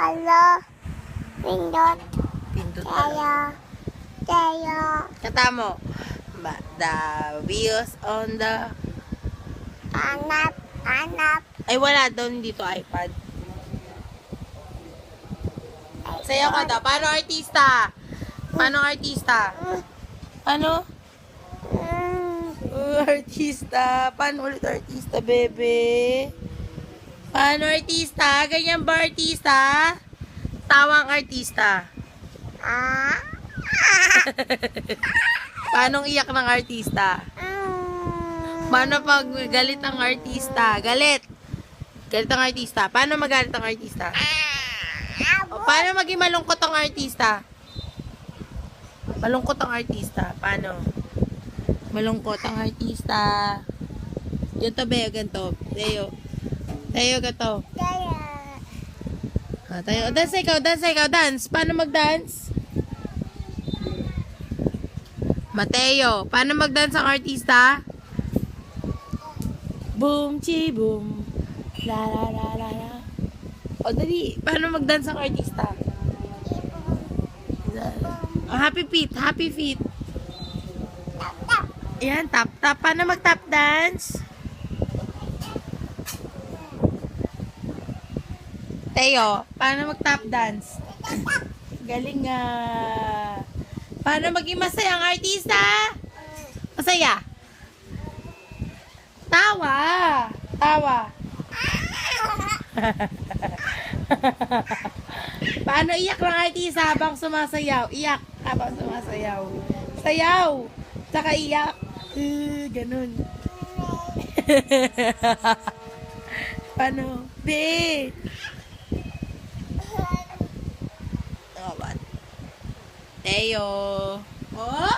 Hello. Pindot. Pindot Tayo. Tayo. Kata mo. The wheels on the... Anak. Anak. Ay, wala doon dito iPad. Sayaw ka daw. Paano artista? Paano artista? Ano? Artista. Paano ulit artista, bebe? Paano artista? Ganyan ba artista? Tawang artista. Ah. Paano iyak ng artista? Paano pag galit ang artista? Galit. Galit ang artista. Paano magalit ang artista? O, paano maging malungkot ang artista? Malungkot ang artista. Paano? Malungkot ang artista. Ganito ba? Ganito. Tayo. Tayo ganito. Tayo. Tayo. Dance ikaw. Dance ikaw. Dance. Paano mag-dance? Mateo. Paano mag-dance ang artista? Boom, chi, boom. La, la, la, la, la. O, dali. Paano mag-dance ang artista? Oh, happy feet. Happy feet. Ayan, tap, tap. Paano mag-tap dance? Teo, paano mag-tap dance? Galing nga. Paano maging masaya ang artista? Masaya. Tawa. Tawa. Paano iyak ng artista habang sumasayaw? Iyak habang sumasayaw. Sayaw. Tsaka iyak. Ganun. Paano? Be. Oh, what? Teo. Oh?